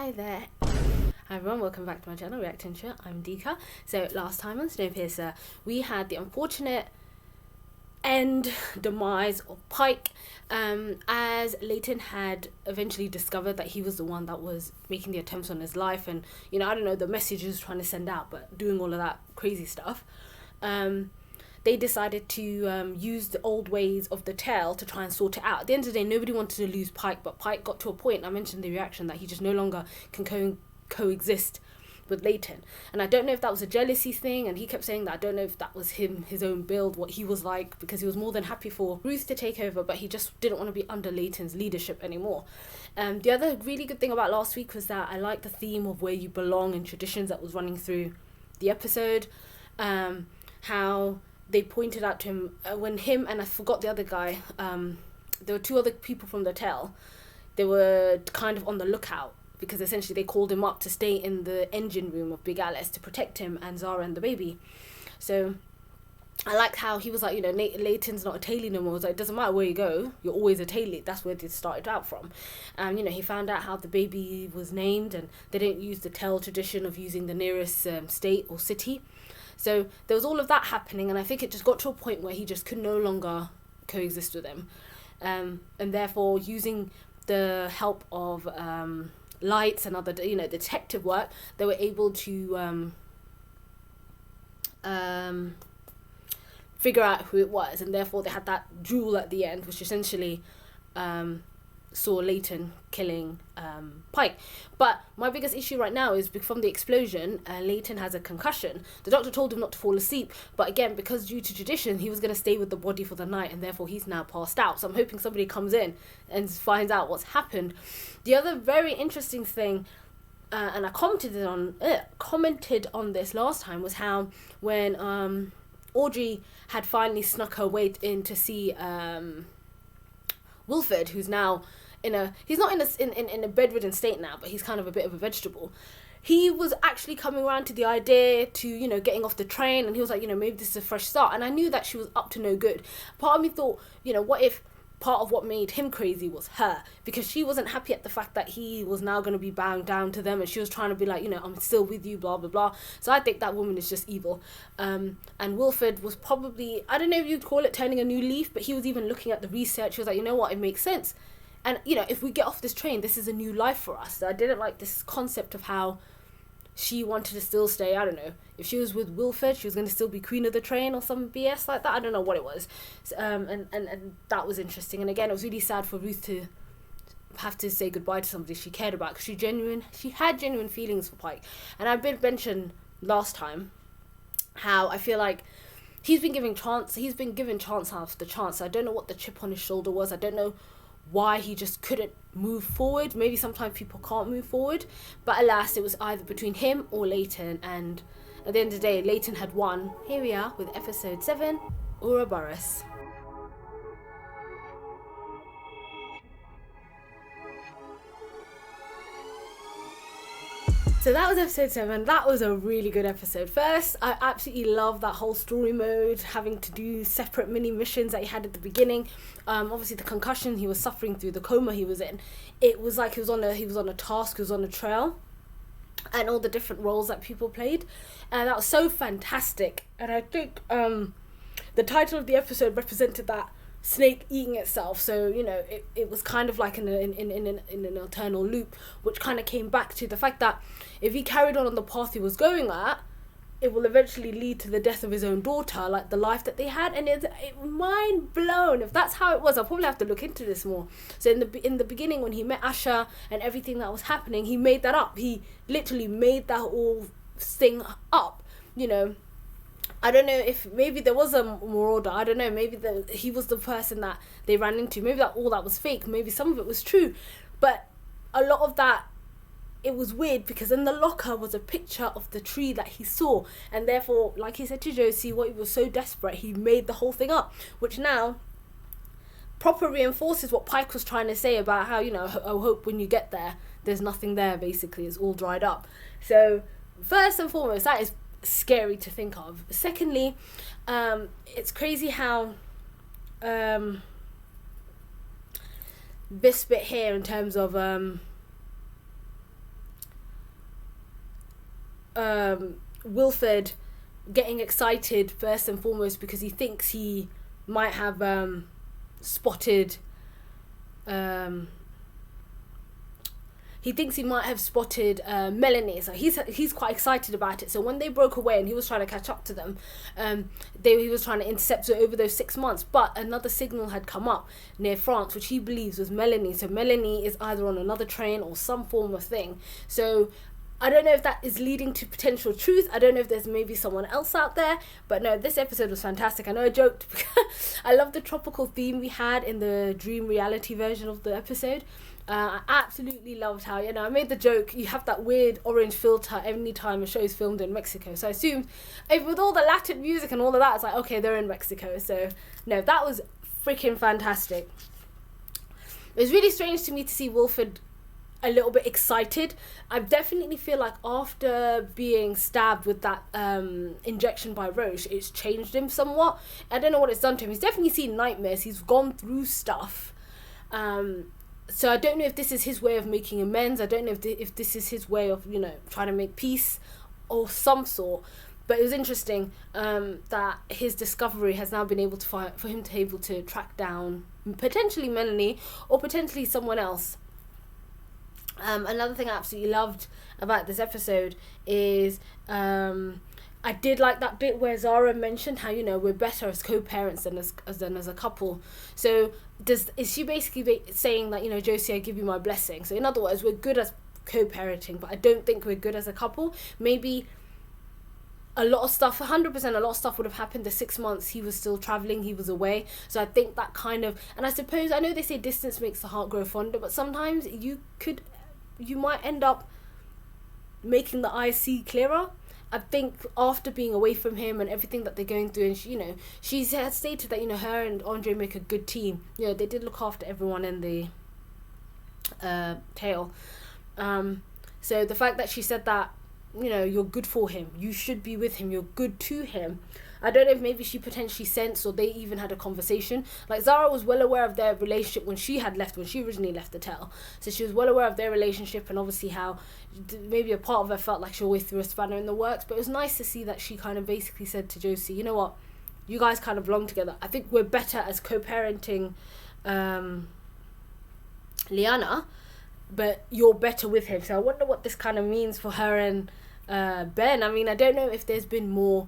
Hi there. Hi everyone, welcome back to my channel, Reacting to It. I'm Dika. So last time on Snowpiercer, we had the unfortunate demise of Pike, as Layton had eventually discovered that he was the one that was making the attempts on his life, and I don't know the message he was trying to send out, but doing all of that crazy stuff. They decided to use the old ways of the tale to try and sort it out. At the end of the day, nobody wanted to lose Pike, but Pike got to a point, I mentioned the reaction, that he just no longer can coexist with Layton. And I don't know if that was a jealousy thing, and he kept saying that I don't know if that was his own build, what he was like, because he was more than happy for Ruth to take over, but he just didn't want to be under Layton's leadership anymore. The other really good thing about last week was that I liked the theme of where you belong and traditions that was running through the episode. How they pointed out to him when him and I forgot the other guy, there were two other people from the tale. They were kind of on the lookout, because essentially they called him up to stay in the engine room of Big Alice to protect him and Zara and the baby. So I liked how he was like, Layton's not a tailie no more. It was like, it doesn't matter where you go, you're always a tailie. That's where they started out from. He found out how the baby was named, and they didn't use the tale tradition of using the nearest state or city. So there was all of that happening, and I think it just got to a point where he just could no longer coexist with him. And therefore, using the help of lights and other, detective work, they were able to figure out who it was, and therefore they had that duel at the end, which essentially saw Layton killing Pike. But my biggest issue right now is from the explosion, Layton has a concussion. The doctor told him not to fall asleep, but again, because due to tradition, he was going to stay with the body for the night, and therefore he's now passed out. So I'm hoping somebody comes in and finds out what's happened. The other very interesting thing, and I commented on this last time, was how when Audrey had finally snuck her way in to see Wilford, who's now he's not in a bedridden state now, but he's kind of a bit of a vegetable. He was actually coming around to the idea to, getting off the train, and he was like, maybe this is a fresh start. And I knew that she was up to no good. Part of me thought, what if part of what made him crazy was her, because she wasn't happy at the fact that he was now going to be bowing down to them, and she was trying to be like, I'm still with you, blah, blah, blah. So I think that woman is just evil. And Wilford was probably, I don't know if you'd call it turning a new leaf, but he was even looking at the research. He was like, you know what, it makes sense. And, if we get off this train, this is a new life for us. So I didn't like this concept of how she wanted to still stay. I don't know. If she was with Wilford, she was going to still be queen of the train or some BS like that. I don't know what it was. So, and that was interesting. And again, it was really sad for Ruth to have to say goodbye to somebody she cared about, because she had genuine feelings for Pike. And I've been mentioned last time how I feel like he's been given chance after chance. I don't know what the chip on his shoulder was. I don't know why he just couldn't move forward. Maybe sometimes people can't move forward, but alas, it was either between him or Layton, and at the end of the day, Layton had won. Here we are with episode 7, Ouroboros. So that was episode 7. That was a really good episode. First, I absolutely love that whole story mode, having to do separate mini missions that he had at the beginning. Obviously the concussion he was suffering through, the coma he was in. It was like he was on a task, he was on a trail, and all the different roles that people played. And that was so fantastic. And I think the title of the episode represented that snake eating itself. So it was kind of like in an eternal loop, which kind of came back to the fact that if he carried on the path he was going at, it will eventually lead to the death of his own daughter, like the life that they had. And it mind blown. If that's how it was, I'll probably have to look into this more. So in the beginning, when he met Asha and everything that was happening, he made that up. He literally made that whole thing up. I don't know if maybe there was a marauder. I don't know. Maybe he was the person that they ran into. Maybe all that was fake. Maybe some of it was true. But a lot of that, it was weird, because in the locker was a picture of the tree that he saw. And therefore, like he said to Josie, what he was so desperate, he made the whole thing up. Which now proper reinforces what Pike was trying to say about how, I hope when you get there, there's nothing there, basically. It's all dried up. So first and foremost, that is scary to think of. Secondly, it's crazy how this bit here in terms of Wilfred getting excited first and foremost because he thinks he might have spotted Melanie, so he's quite excited about it. So when they broke away and he was trying to catch up to them, he was trying to intercept it over those 6 months, but another signal had come up near France, which he believes was Melanie. So Melanie is either on another train or some form of thing. So I don't know if that is leading to potential truth. I don't know if there's maybe someone else out there. But no, this episode was fantastic. I know I joked because I love the tropical theme we had in the dream reality version of the episode. I absolutely loved how, I made the joke, you have that weird orange filter any time a show is filmed in Mexico. So I assumed, with all the Latin music and all of that, it's like, okay, they're in Mexico. So no, that was freaking fantastic. It was really strange to me to see Wilfred a little bit excited. I definitely feel like after being stabbed with that injection by Roche, it's changed him somewhat. I don't know what it's done to him. He's definitely seen nightmares. He's gone through stuff. So I don't know if this is his way of making amends. I don't know if this is his way of, trying to make peace or some sort. But it was interesting that his discovery has now been able to for him to be able to track down potentially Melanie or potentially someone else. Another thing I absolutely loved about this episode is I did like that bit where Zara mentioned how we're better as co-parents than as a couple. So is she basically saying that Josie, I give you my blessing? So in other words, we're good as co-parenting, but I don't think we're good as a couple. Maybe a lot of stuff would have happened the 6 months he was still traveling, he was away. So I think that kind of, and I suppose, I know they say distance makes the heart grow fonder, but sometimes you might end up making the eyes see clearer. I think after being away from him and everything that they're going through, and she has stated that her and Andre make a good team. They did look after everyone in the tale. So the fact that she said that you're good for him, you should be with him, you're good to him. I don't know if maybe she potentially sensed or they even had a conversation. Like Zara was well aware of their relationship when she originally left the tale. So she was well aware of their relationship and obviously how maybe a part of her felt like she always threw a spanner in the works. But it was nice to see that she kind of basically said to Josie, you know what, you guys kind of belong together. I think we're better as co-parenting Liana, but you're better with him. So I wonder what this kind of means for her and Ben. I mean, I don't know if there's been more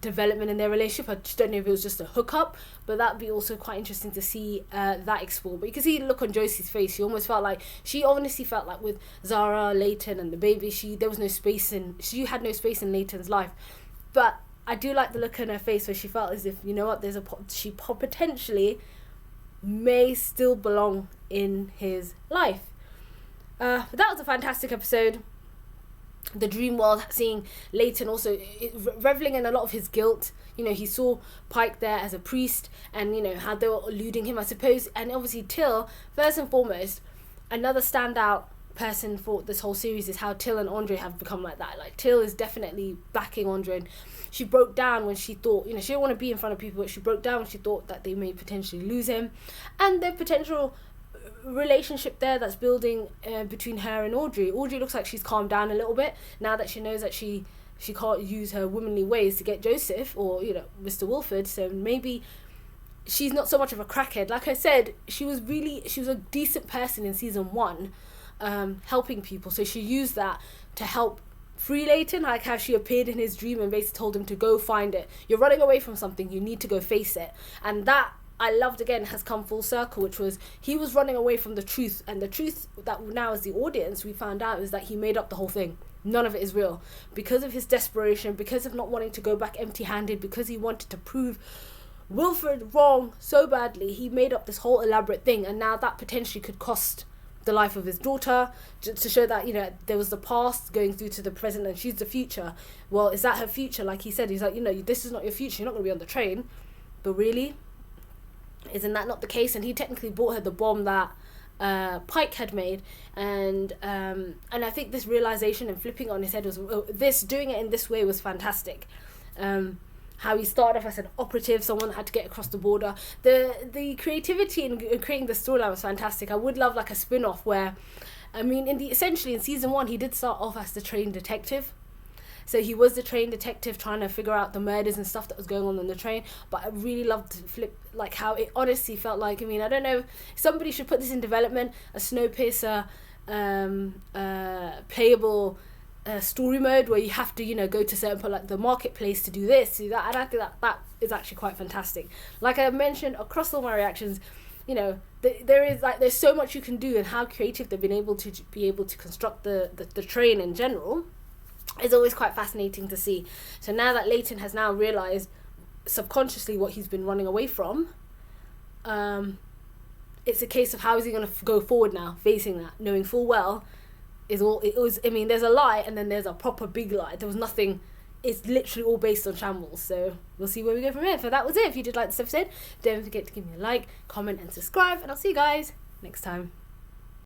development in their relationship. I just don't know if it was just a hookup, but that'd be also quite interesting to see that explored. But you can see the look on Josie's face. She honestly felt like with Zara, Layton and the baby, she had no space in Layton's life. But I do like the look on her face where she felt as if, she potentially may still belong in his life. But that was a fantastic episode. The dream world, seeing Layton also reveling in a lot of his guilt. He saw Pike there as a priest and how they were eluding him, I suppose. And obviously Till, first and foremost, another standout person for this whole series is how Till and Andre have become like that. Like Till is definitely backing Andre, and she broke down when she thought, she didn't want to be in front of people, but she broke down when she thought that they may potentially lose him. And the potential relationship there that's building between her and Audrey looks like she's calmed down a little bit now that she knows that she can't use her womanly ways to get Joseph or Mr. Wilfred. So maybe she's not so much of a crackhead. Like I said, she was a decent person in season 1, helping people. So she used that to help free Layton, like how she appeared in his dream and basically told him to go find it. You're running away from something, you need to go face it. And that I loved again has come full circle, which was he was running away from the truth, and the truth that now as the audience we found out is that he made up the whole thing. None of it is real. Because of his desperation, because of not wanting to go back empty-handed, because he wanted to prove Wilfred wrong so badly, he made up this whole elaborate thing, and now that potentially could cost the life of his daughter, to show that there was the past going through to the present and she's the future. Well, is that her future? Like he said, he's like, this is not your future, you're not going to be on the train. But really, isn't that not the case? And he technically bought her the bomb that Pike had made, and I think this realization and flipping on his head was doing it in this way was fantastic. How he started off as an operative, someone that had to get across the border. The creativity in creating the storyline was fantastic. I would love like a spin-off where, essentially in season 1 he did start off as the trained detective. So he was the train detective trying to figure out the murders and stuff that was going on the train. But I really loved like how it honestly felt like, I mean, I don't know, somebody should put this in development, a Snowpiercer playable story mode where you have to, you know, go to certain like the marketplace to do this, do that. And I think that is actually quite fantastic. Like I mentioned across all my reactions, you know, there's so much you can do, and how creative they've been able to construct the train in general is always quite fascinating to see. So now that Layton has now realized subconsciously what he's been running away from, it's a case of how is he going to go forward now, facing that, knowing full well I mean, there's a lie and then there's a proper big lie. There was nothing. It's literally all based on shambles. So we'll see where we go from here. So that was it. If you did like this episode, don't forget to give me a like, comment and subscribe, and I'll see you guys next time.